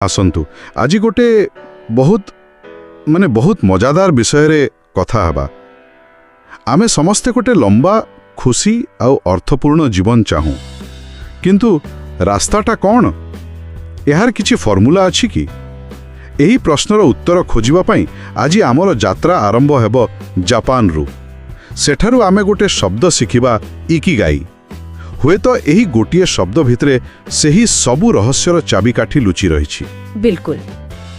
आसंतु आज गोटे बहुत मजादार विषय रे कथा हबा। आमे समस्ते गोटे लंबा खुशी आउ अर्थपूर्ण जीवन चाहूँ, किंतु रास्ताटा कौन? यार किछि फॉर्मूला अछि कि? एही प्रश्नर उत्तर खोजिबा पई आज आमर यात्रा आरंभ हेब जापान रु। सेठारु आमे गोटे शब्द शिखिबा इकिगाई। हुए तो यही गोटिए शब्द भितरे सेही सबु रहस्यर चाबिकाठी लुचि रही। बिल्कुल।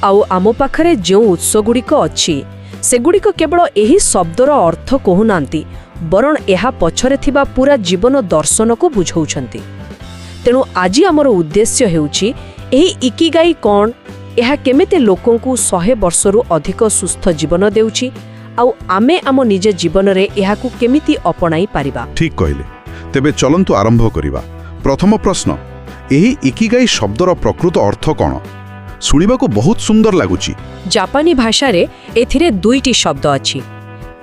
आउ आमो पाखरे जो उत्स गुड़िक अच्छी सेगुड़िक केवल यही शब्दर अर्थ कहूनांती, बरण एहा पछरे थिबा पूरा जीवन दर्शन को बुझाउछंती। तेणु आज आमर उद्देश्य हेउची एही इकिगाई कौन, एहा केमिते लोकंकु 100 वर्षरु अधिक सुस्थ जीवन देउची, आउ आमे आम निज जीवन रे एहाकु केमिति अपनाई पारिबा। ठीक कहले। तेबे चलंतु आरंभ करिबा। प्रथम प्रश्न, एही इकिगाई शब्दर प्रकृत अर्थ कौन? सुनिबाकु बहुत सुंदर लागुची। जापानी भाषा रे एथिरे दुईटी शब्द अछि।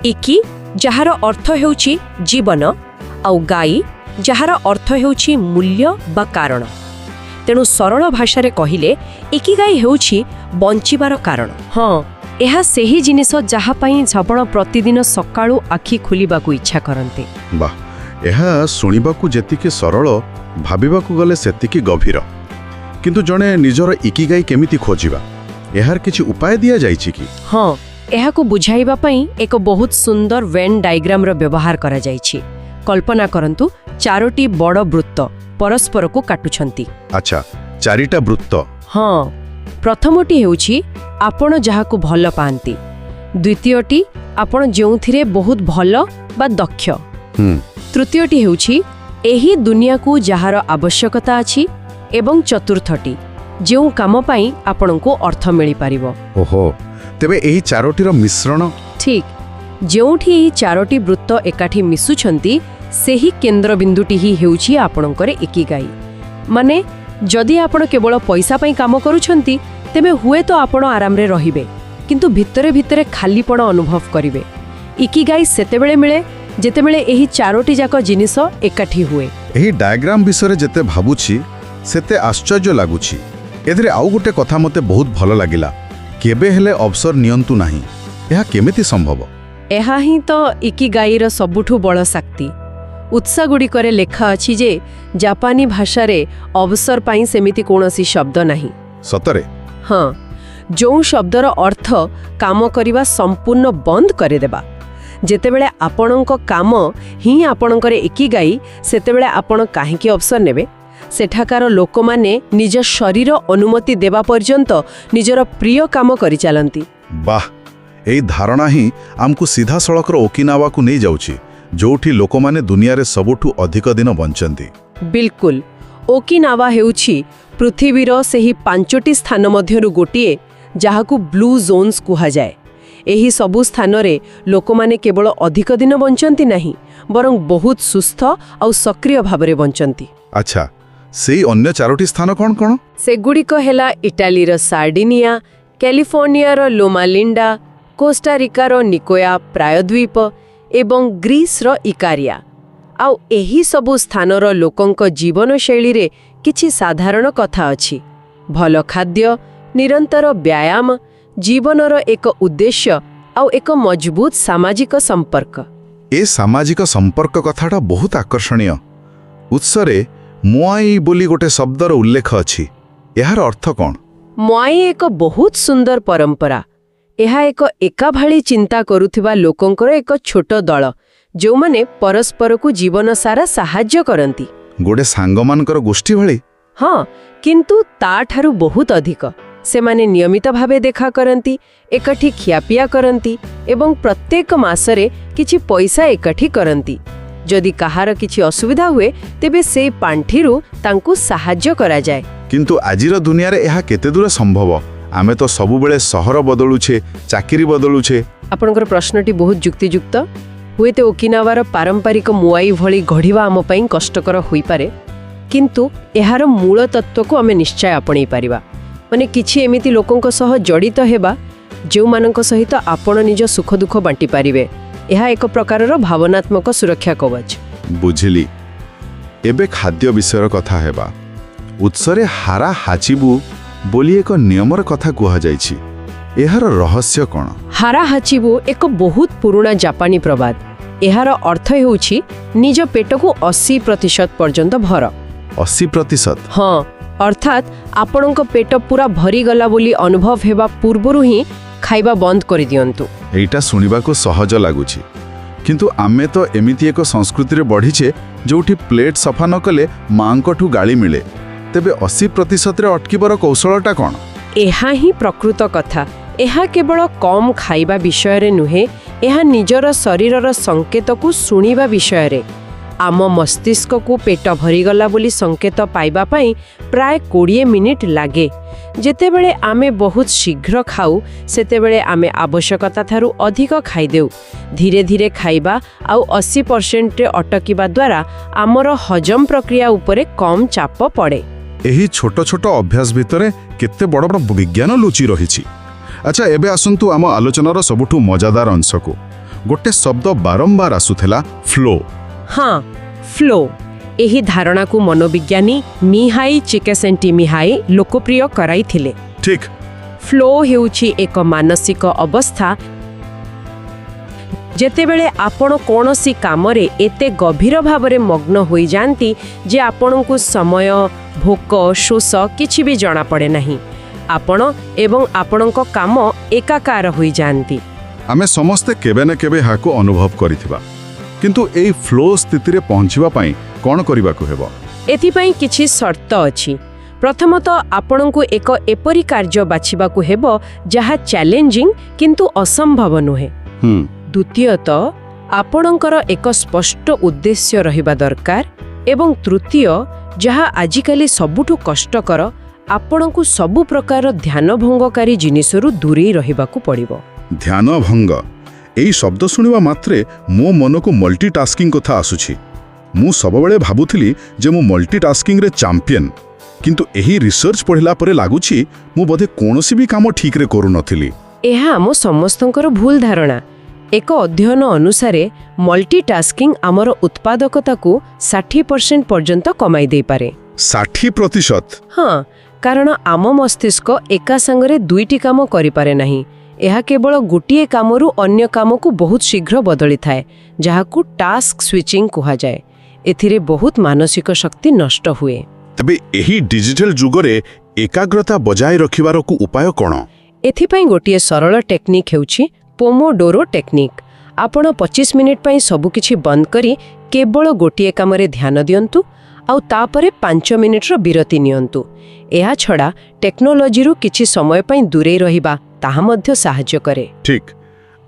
इकी जहार अर्थ हेउची जीवन, आउ गाई जहार अर्थ हेउची मूल्य बा कारण। तेणु सरल भाषा रे कहिले इकिगाई हेउची बंचिबार कारण। हाँ, एहा सेही जिनिस जहा पई झपण प्रतिदिन सकाळू आखि खुलिबाकू इच्छा करंते। वाह, यह शुणिबाकू जेतिके सरल, भाबिबाकू गले सेतिके गभीर। किंतु जणे निजर इकिगाई केमिति खोजिबा, एहार किछि उपाय दिया जाइछि कि? हाँ, एहाकू बुझाइबा पई एक बहुत सुंदर वेन डायग्राम रो व्यवहार करा जाइछि। कल्पना करंतु 4टी बड़ वृत्त परस्पर को काटुछंती। अच्छा, 4टा वृत्त। हाँ, प्रथमटी हेउछि आपण जहाकू भल पांती, द्वितीयटी आपण जेउथिरे बहुत भल बा दक्ष, तृतीयटी हेउछि एही दुनिया को जहार आवश्यकता अछि, एवं चतुर्थटी जेउ काम पाई आपणको अर्थ मिली पारिबो। ओहो, तेबे एही 4टीर मिश्रण? ठीक। जेउठी एही 4टी वृत्त एकाठी मिसुछंती, सेही केंद्र बिंदुटी ही हेउछि आपणकर इकिगाई। माने जदि आपण केवल पैसा पाई काम करूछंती, तेबे हुए तो आपण आराम रे रहिबे, किंतु भितरे भितरे खालीपण अनुभव करिवे। इकिगाई सेतेबेले मिले जेतेबेले एही 4टी जाक जिनिस एकाठी हुए। एही डायग्राम विषय जेते भाबुछि सेते आश्चर्य लागुछि। एथिरे आउ गोटे कथा मते बहुत भल लागिला, केबे हेले अवसर नियंतु नाही। एहा केमिति संभव? एहा ही तो इकिगाईर सबुठु बड़ शक्ति। उत्सा गुड़िकरे लेखा अछि जे जापानी भाषा रे अवसर पाई सेमिति कोनोसी शब्द नाही। सतरे? हाँ, जो शब्दर अर्थ काम करिवा संपूर्ण बंद करे देबा। जेतेबेले आपणक काम ही आपणकर इकिगाई, सेतेबेले आपण काहेकि अवसर नेबे? सेठाकार लोकमाने निज शरीर अनुमति देबा पर्यंत निजर प्रिय काम करि चालंती। वाह, एई धारणा ही आमकु सीधा सड़कर ओकिनावा को नहीं जाउछि, जोठी लोकमाने दुनिया रे सबुठु अधिक दिन बंचंती। बिल्कुल। ओकिनावा हेउछि पृथ्वीर सेही 5टी स्थान मध्यरु गोटिए जाहाकू ब्लू जोन्स कुहा जाए। एही सबु स्थान रे लोकमाने केवल अधिक दिन बंचंती नहीं, बरं बहुत सुस्थ और सक्रिय भाबरे बंचंती। अच्छा, सेही अन्य 4टी स्थान कौन कौन? सेगुड़िक हेला इटालीर सार्डिनिया, कैलिफोर्नियार लोमा लिंडा, कोस्टारिकार निकोया प्रायद्वीप एवं ग्रीसर इकारिया। आउ एही सबु स्थानर लोकंक जीवन शैली रे किछि साधारण कथा अछि। भल खाद्य, निरंतर व्यायाम, जीवनर एक उद्देश्य आउ एक मजबूत सामाजिक संपर्क। ए सामाजिक संपर्क कथाटा बहुत आकर्षणीय। उत्सरे मोआई बोली गोटे शब्दर उल्लेख अछि। एहार अर्थ कौन? मोआई एक बहुत सुंदर परंपरा। एहा एक एकाभाळी चिंता करुथिबा लोकंकर एक छोट दल, जो माने परस्पर को जीवन सारा साहाय्य करंती। गोटे सांगमानकर गोष्ठी भଳି? हाँ, किंतु ताठारु बहुत अधिक। से माने नियमित भावे देखा करंती, एकठी खियापिया करंती एवं प्रत्येक मासरे किछि पैसा एकठी करंती। जदि कहार किछि असुविधा हुए, तेबे से पांठीरु तांकु साहाय्य करा जाए। किंतु आजिर दुनिया रे एहा केते दूर संभव? आमे तो सबु बेले सहर बदलुछे, चाकरी बदलुछे। आपनकर प्रश्नटी बहुत युक्तियुक्त। हुए तो ओकिनावार पारंपरिक मोआई भଳି गढ़िवा आम पई कष्टकर होई पारे, किंतु एहार मूल तत्व को आमे निश्चय आपणै पारिबा। माने किछि एमिति लोकंक सह जड़ित हेबा जो मानक सहित आपण निज सुख दुख बांटी पारिबे। एहा एक प्रकारर भावनात्मक सुरक्षा कवच। बुझिली। एबे खाद्य विषयर कथा हेबा। उत्सरे हारा हाचिबु ବୋଲି ଏକ ନିୟମର କଥା କୁହାଯାଇଛି। ଏହାର ରହସ୍ୟ କ'ଣ? ହାରା ହାଚିବୁ ଏକ ବହୁତ ପୁରୁଣା ଜାପାନୀ ପ୍ରବାଦ। ଏହାର ଅର୍ଥ ହେଉଛି ନିଜ ପେଟକୁ 80% ପର୍ଯ୍ୟନ୍ତ ଭର। 80%? ହଁ, ଅର୍ଥାତ୍ ଆପଣଙ୍କ ପେଟ ପୁରା ଭରିଗଲା ବୋଲି ଅନୁଭବ ହେବା ପୂର୍ବରୁ ହିଁ ଖାଇବା ବନ୍ଦ କରିଦିଅନ୍ତୁ। ଏଇଟା ଶୁଣିବାକୁ ସହଜ ଲାଗୁଛି, କିନ୍ତୁ ଆମେ ତ ଏମିତି ଏକ ସଂସ୍କୃତିରେ ବଢ଼ିଛେ ଯେଉଁଠି ପ୍ଲେଟ୍ ସଫା ନ କଲେ ମାଆଙ୍କଠୁ ଗାଳି ମିଳେ। ତେବେ 80%ରେ ଅଟକିବାର କୌଶଳଟା କ'ଣ? ଏହା ହିଁ ପ୍ରକୃତ କଥା। ଏହା କେବଳ କମ୍ ଖାଇବା ବିଷୟରେ ନୁହେଁ, ଏହା ନିଜର ଶରୀରର ସଂକେତକୁ ଶୁଣିବା ବିଷୟରେ। ଆମ ମସ୍ତିଷ୍କକୁ ପେଟ ଭରିଗଲା ବୋଲି ସଂକେତ ପାଇବା ପାଇଁ ପ୍ରାୟ 20 ମିନିଟ୍ ଲାଗେ। ଯେତେବେଳେ ଆମେ ବହୁତ ଶୀଘ୍ର ଖାଉ, ସେତେବେଳେ ଆମେ ଆବଶ୍ୟକତାଠାରୁ ଅଧିକ ଖାଇଦେଉ। ଧୀରେ ଧୀରେ ଖାଇବା ଆଉ 80%ରେ ଅଟକିବା ଦ୍ୱାରା ଆମର ହଜମ ପ୍ରକ୍ରିୟା ଉପରେ କମ୍ ଚାପ ପଡ଼େ। ଏହି ଛୋଟ ଛୋଟ ଅଭ୍ୟାସ ଭିତରେ କେତେ ବଡ଼ ବଡ଼ ବିଜ୍ଞାନ ଲୁଚି ରହିଛି। ଆଚ୍ଛା, ଏବେ ଆସନ୍ତୁ ଆମ ଆଲୋଚନାର ସବୁଠୁ ମଜାଦାର ଅଂଶକୁ। ଗୋଟେ ଶବ୍ଦ ବାରମ୍ବାର ଆସୁଥିଲା, ଫ୍ଲୋ। ହଁ, ଫ୍ଲୋ। ଏହି ଧାରଣାକୁ ମନୋବିଜ୍ଞାନୀ ମିହାଇ ଚିକେସେଣ୍ଟିମିହାଇ ଲୋକପ୍ରିୟ କରାଇଥିଲେ। ଠିକ୍। ଫ୍ଲୋ ହେଉଛି ଏକ ମାନସିକ ଅବସ୍ଥା ଯେତେବେଳେ ଆପଣ କୌଣସି କାମରେ ଏତେ ଗଭୀର ଭାବରେ ମଗ୍ନ ହୋଇଯାଆନ୍ତି ଯେ ଆପଣଙ୍କୁ ସମୟ, ଭୋକ, ଶୋଷ କିଛି ବି ଜଣାପଡ଼େ ନାହିଁ। ଆପଣ ଏବଂ ଆପଣଙ୍କ କାମ ଏକାକାର ହୋଇଯାଆନ୍ତି। ଆମେ ସମସ୍ତେ କେବେ ନା କେବେ ଏହାକୁ ଅନୁଭବ କରିଥିବା, କିନ୍ତୁ ଏହି ଫ୍ଲୋ ସ୍ଥିତିରେ ପହଞ୍ଚିବା ପାଇଁ କ'ଣ କରିବାକୁ ହେବ? ଏଥିପାଇଁ କିଛି ସର୍ତ୍ତ ଅଛି। ପ୍ରଥମତଃ, ଆପଣଙ୍କୁ ଏକ ଏପରି କାର୍ଯ୍ୟ ବାଛିବାକୁ ହେବ ଯାହା ଚ୍ୟାଲେଞ୍ଜିଂ କିନ୍ତୁ ଅସମ୍ଭବ ନୁହେଁ। ଦ୍ୱିତୀୟତଃ, ଆପଣଙ୍କର ଏକ ସ୍ପଷ୍ଟ ଉଦ୍ଦେଶ୍ୟ ରହିବା ଦରକାର। ଏବଂ ତୃତୀୟ, ଯାହା ଆଜିକାଲି ସବୁଠୁ କଷ୍ଟକର, ଆପଣଙ୍କୁ ସବୁ ପ୍ରକାର ଧ୍ୟାନଭଙ୍ଗକାରୀ ଜିନିଷରୁ ଦୂରେଇ ରହିବାକୁ ପଡ଼ିବ। ଧ୍ୟାନଭଙ୍ଗ, ଏହି ଶବ୍ଦ ଶୁଣିବା ମାତ୍ରେ ମୋ ମନକୁ ମଲ୍ଟିଟାସ୍କିଂ କଥା ଆସୁଛି। ମୁଁ ସବୁବେଳେ ଭାବୁଥିଲି ଯେ ମୁଁ ମଲ୍ଟିଟାସ୍କିଂରେ ଚାମ୍ପିୟନ୍, କିନ୍ତୁ ଏହି ରିସର୍ଚ୍ଚ ପଢ଼ିଲା ପରେ ଲାଗୁଛି ମୁଁ ବୋଧେ କୌଣସି ବି କାମ ଠିକ୍ରେ କରୁନଥିଲି। ଏହା ଆମ ସମସ୍ତଙ୍କର ଭୁଲ ଧାରଣା। ଏକ ଅଧ୍ୟୟନ ଅନୁସାରେ ମଲ୍ଟିଟାସ୍କିଂ ଆମର ଉତ୍ପାଦକତାକୁ 60% ପର୍ଯ୍ୟନ୍ତ କମାଇ ଦେଇପାରେ। 60%? ହଁ, କାରଣ ଆମ ମସ୍ତିଷ୍କ ଏକା ସାଙ୍ଗରେ ଦୁଇଟି କାମ କରିପାରେ ନାହିଁ। ଏହା କେବଳ ଗୋଟିଏ କାମରୁ ଅନ୍ୟ କାମକୁ ବହୁତ ଶୀଘ୍ର ବଦଳିଥାଏ, ଯାହାକୁ ଟାସ୍କ ସ୍ୱିଚିଂ କୁହାଯାଏ। ଏଥିରେ ବହୁତ ମାନସିକ ଶକ୍ତି ନଷ୍ଟ ହୁଏ। ତେବେ ଏହି ଡିଜିଟାଲ ଯୁଗରେ ଏକାଗ୍ରତା ବଜାୟ ରଖିବାର ଉପାୟ କ'ଣ? ଏଥିପାଇଁ ଗୋଟିଏ ସରଳ ଟେକ୍ନିକ୍ ହେଉଛି ପୋମୋଡୋରୋ ଟେକ୍ନିକ୍। ଆପଣ 25 ମିନିଟ୍ ପାଇଁ ସବୁକିଛି ବନ୍ଦ କରି କେବଳ ଗୋଟିଏ କାମରେ ଧ୍ୟାନ ଦିଅନ୍ତୁ ଆଉ ତାପରେ 5 ମିନିଟ୍ର ବିରତି ନିଅନ୍ତୁ। ଏହାଛଡ଼ା ଟେକ୍ନୋଲୋଜିରୁ କିଛି ସମୟ ପାଇଁ ଦୂରେଇ ରହିବା ତାହା ମଧ୍ୟ ସାହାଯ୍ୟ କରେ। ଠିକ୍।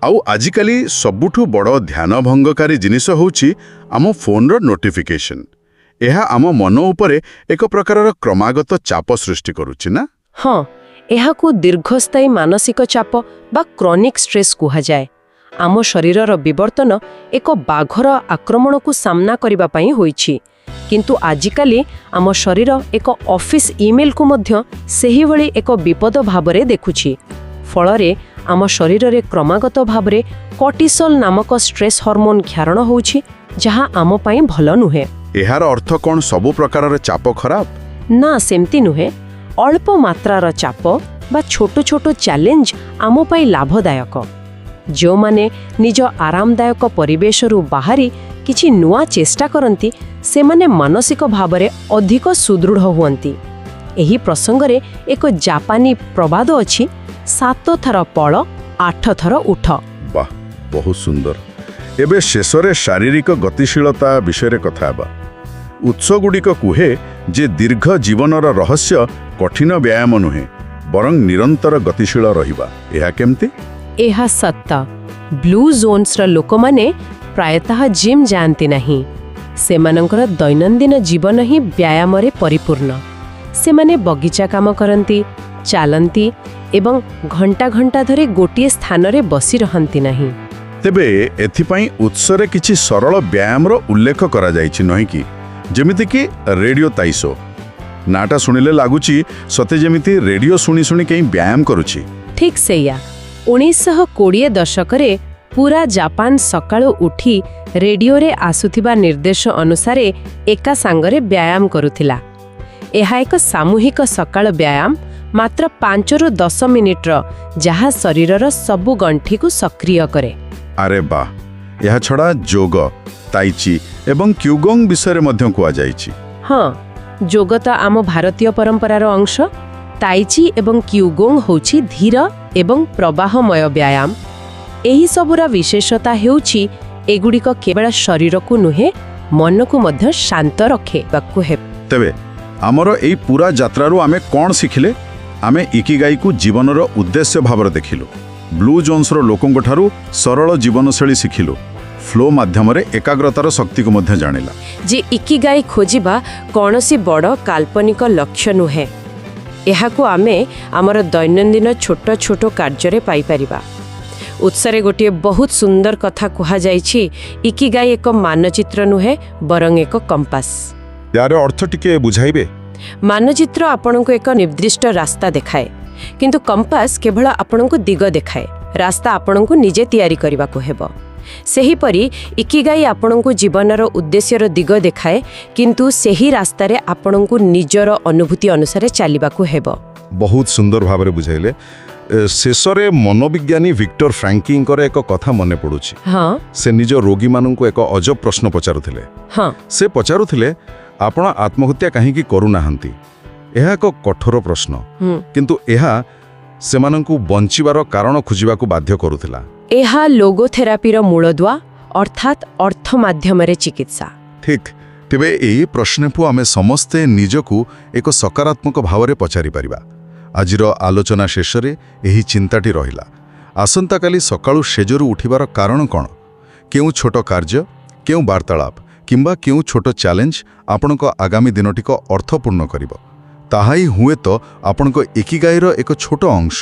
ଆଉ ଆଜିକାଲି ସବୁଠୁ ବଡ଼ ଧ୍ୟାନଭଙ୍ଗକାରୀ ଜିନିଷ ହେଉଛି ଆମ ଫୋନ୍ର ନୋଟିଫିକେସନ୍। ଏହା ଆମ ମନ ଉପରେ ଏକ ପ୍ରକାରର କ୍ରମାଗତ ଚାପ ସୃଷ୍ଟି କରୁଛି ନା? ହଁ, ଏହାକୁ ଦୀର୍ଘସ୍ଥାୟୀ ମାନସିକ ଚାପ ବା କ୍ରନିକ୍ ଷ୍ଟ୍ରେସ୍ କୁହାଯାଏ। ଆମ ଶରୀରର ବିବର୍ତ୍ତନ ଏକ ବାଘର ଆକ୍ରମଣକୁ ସାମ୍ନା କରିବା ପାଇଁ ହୋଇଛି, କିନ୍ତୁ ଆଜିକାଲି ଆମ ଶରୀର ଏକ ଅଫିସ୍ ଇମେଲକୁ ମଧ୍ୟ ସେହିଭଳି ଏକ ବିପଦ ଭାବରେ ଦେଖୁଛି। ଫଳରେ ଆମ ଶରୀରରେ କ୍ରମାଗତ ଭାବରେ କର୍ଟିସଲ୍ ନାମକ ଷ୍ଟ୍ରେସ୍ ହର୍ମୋନ୍ କ୍ଷାରଣ ହେଉଛି, ଯାହା ଆମ ପାଇଁ ଭଲ ନୁହେଁ। ଏହାର ଅର୍ଥ କ'ଣ ସବୁ ପ୍ରକାରର ଚାପ ଖରାପ? ନା, ସେମିତି ନୁହେଁ। ଅଳ୍ପ ମାତ୍ରାର ଚାପ ବା ଛୋଟ ଛୋଟ ଚ୍ୟାଲେଞ୍ଜ ଆମ ପାଇଁ ଲାଭଦାୟକ। ଯେଉଁମାନେ ନିଜ ଆରାମଦାୟକ ପରିବେଶରୁ ବାହାରି କିଛି ନୂଆ ଚେଷ୍ଟା କରନ୍ତି, ସେମାନେ ମାନସିକ ଭାବରେ ଅଧିକ ସୁଦୃଢ଼ ହୁଅନ୍ତି। ଏହି ପ୍ରସଙ୍ଗରେ ଏକ ଜାପାନୀ ପ୍ରବାଦ ଅଛି, 7 ଥର ପଳ, 8 ଥର ଉଠ। ବାଃ, ବହୁତ ସୁନ୍ଦର। ଏବେ ଶେଷରେ ଶାରୀରିକ ଗତିଶୀଳତା ବିଷୟରେ କଥା ହେବା। ଉତ୍ସଗୁଡ଼ିକ କୁହେ ଯେ ଦୀର୍ଘ ଜୀବନର ରହସ୍ୟ କଠିନ ବ୍ୟାୟାମ ନୁହେଁ, ବରଂ ନିରନ୍ତର ଗତିଶୀଳ ରହିବା। ଏହା କେମିତି? ଏହା ସତ। ବ୍ଲୁ ଜୋନ୍ସର ଲୋକମାନେ ପ୍ରାୟତଃ ଜିମ୍ ଯାଆନ୍ତି ନାହିଁ। ସେମାନଙ୍କର ଦୈନନ୍ଦିନ ଜୀବନ ହିଁ ବ୍ୟାୟାମରେ ପରିପୂର୍ଣ୍ଣ। ସେମାନେ ବଗିଚା କାମ କରନ୍ତି, ଚାଲନ୍ତି ଏବଂ ଘଣ୍ଟା ଘଣ୍ଟା ଧରି ଗୋଟିଏ ସ୍ଥାନରେ ବସି ରହନ୍ତି ନାହିଁ। ତେବେ ଏଥିପାଇଁ ଉତ୍ସରେ କିଛି ସରଳ ବ୍ୟାୟାମର ଉଲ୍ଲେଖ କରାଯାଇଛି ନୁହେଁ କି? ଯେମିତିକି ରେଡିଓ ତାଇସୋ। ନାଟା ଶୁଣିଲେ ଲାଗୁଛି ସତେ ଯେମିତି ରେଡିଓ ଶୁଣି ଶୁଣି କେହି ବ୍ୟାୟାମ କରୁଛି। ଠିକ୍ ସେଇଆ। 1920 ଦଶକରେ ପୁରା ଜାପାନ ସକାଳୁ ଉଠି ରେଡିଓରେ ଆସୁଥିବା ନିର୍ଦ୍ଦେଶ ଅନୁସାରେ ଏକା ସାଙ୍ଗରେ ବ୍ୟାୟାମ କରୁଥିଲା। ଏହା ଏକ ସାମୂହିକ ସକାଳ ବ୍ୟାୟାମ ମାତ୍ର 5ରୁ 10 ମିନିଟର, ଯାହା ଶରୀରର ସବୁ ଗଣ୍ଠିକୁ ସକ୍ରିୟ କରେ। ଆରେ ବାଃ, ଏହା ଛଡ଼ା ଯୋଗ, ତାଇଚି ଏବଂ କ୍ୟୁଗୋଙ୍ଗ ବିଷୟରେ ମଧ୍ୟ କୁହାଯାଇଛି। ହଁ, ଯୋଗ ତ ଆମ ଭାରତୀୟ ପରମ୍ପରାର ଅଂଶ। ତାଇଚି ଏବଂ କ୍ୟୁଗୋଙ୍ଗ ହେଉଛି ଧୀର ଏବଂ ପ୍ରବାହମୟ ବ୍ୟାୟାମ। ଏହି ସବୁର ବିଶେଷତା ହେଉଛି ଏଗୁଡ଼ିକ କେବଳ ଶରୀରକୁ ନୁହେଁ, ମନକୁ ମଧ୍ୟ ଶାନ୍ତ ରଖିବାକୁ ହେବ। ତେବେ ଆମର ଏହି ପୁରା ଯାତ୍ରାରୁ ଆମେ କ'ଣ ଶିଖିଲେ? ଆମେ ଇକିଗାଇକୁ ଜୀବନର ଉଦ୍ଦେଶ୍ୟ ଭାବରେ ଦେଖିଲୁ, ବ୍ଲୁ ଜୋନ୍ସର ଲୋକଙ୍କଠାରୁ ସରଳ ଜୀବନଶୈଳୀ ଶିଖିଲୁ, ଫ୍ଲୋ ମାଧ୍ୟମରେ ଏକାଗ୍ରତାର ଶକ୍ତିକୁ ମଧ୍ୟ ଜାଣିଲା। ଯେ ଇକିଗାଇ ଖୋଜିବା କୌଣସି ବଡ଼ କାଳ୍ପନିକ ଲକ୍ଷ୍ୟ ନୁହେଁ, ଏହାକୁ ଆମେ ଆମର ଦୈନନ୍ଦିନ ଛୋଟ ଛୋଟ କାର୍ଯ୍ୟରେ ପାଇପାରିବା। ଉତ୍ସରେ ଗୋଟିଏ ବହୁତ ସୁନ୍ଦର କଥା କୁହାଯାଇଛି, ଇକିଗାଇ ଏକ ମାନଚିତ୍ର ନୁହେଁ, ବରଂ ଏକ କମ୍ପାସ। ୟାର ଅର୍ଥ ଟିକେ ବୁଝାଇବେ? ମାନଚିତ୍ର ଆପଣଙ୍କୁ ଏକ ନିର୍ଦ୍ଦିଷ୍ଟ ରାସ୍ତା ଦେଖାଏ, କିନ୍ତୁ କମ୍ପାସ କେବଳ ଆପଣଙ୍କୁ ଦିଗ ଦେଖାଏ। ରାସ୍ତା ଆପଣଙ୍କୁ ନିଜେ ତିଆରି କରିବାକୁ ହେବ। ସେହିପରି ଇକିଗାଇ ଆପଣଙ୍କୁ ଜୀବନର ଉଦ୍ଦେଶ୍ୟର ଦିଗ ଦେଖାଏ, କିନ୍ତୁ ସେହି ରାସ୍ତାରେ ଆପଣଙ୍କୁ ନିଜର ଅନୁଭୂତି ଅନୁସାରେ ଚାଲିବାକୁ ହେବ। ବହୁତ ସୁନ୍ଦର ଭାବରେ ବୁଝାଇଲେ। ଶେଷରେ ମନୋବିଜ୍ଞାନୀ ଭିକ୍ଟର ଫ୍ରାଙ୍କିଙ୍କର ଏକ କଥା ମନେ ପଡ଼ୁଛି। ହଁ, ସେ ନିଜ ରୋଗୀମାନଙ୍କୁ ଏକ ଅଜବ ପ୍ରଶ୍ନ ପଚାରୁଥିଲେ। ହଁ, ସେ ପଚାରୁଥିଲେ, ଆପଣ ଆତ୍ମହତ୍ୟା କାହିଁକି କରୁନାହାନ୍ତି? ଏହା ଏକ କଠୋର ପ୍ରଶ୍ନ, କିନ୍ତୁ ଏହା ସେମାନଙ୍କୁ ବଞ୍ଚିବାର କାରଣ ଖୋଜିବାକୁ ବାଧ୍ୟ କରୁଥିଲା। ଏହା ଲୋଗୋଥେରାପିର ମୂଳଦୁଆ, ଅର୍ଥାତ୍ ଅର୍ଥ ମାଧ୍ୟମରେ ଚିକିତ୍ସା। ଠିକ୍। ତେବେ ଏହି ପ୍ରଶ୍ନକୁ ଆମେ ସମସ୍ତେ ନିଜକୁ ଏକ ସକାରାତ୍ମକ ଭାବରେ ପଚାରିପାରିବା। ଆଜିର ଆଲୋଚନା ଶେଷରେ ଏହି ଚିନ୍ତାଟି ରହିଲା। ଆସନ୍ତାକାଲି ସକାଳୁ ଶେଯରୁ ଉଠିବାର କାରଣ କ'ଣ? କେଉଁ ଛୋଟ କାର୍ଯ୍ୟ, କେଉଁ ବାର୍ତ୍ତାଳାପ କିମ୍ବା କେଉଁ ଛୋଟ ଚ୍ୟାଲେଞ୍ଜ ଆପଣଙ୍କ ଆଗାମୀ ଦିନଟିକୁ ଅର୍ଥପୂର୍ଣ୍ଣ କରିବ? ତାହା ହିଁ ହୁଏତ ଆପଣଙ୍କ ଇକିଗାଇର ଏକ ଛୋଟ ଅଂଶ।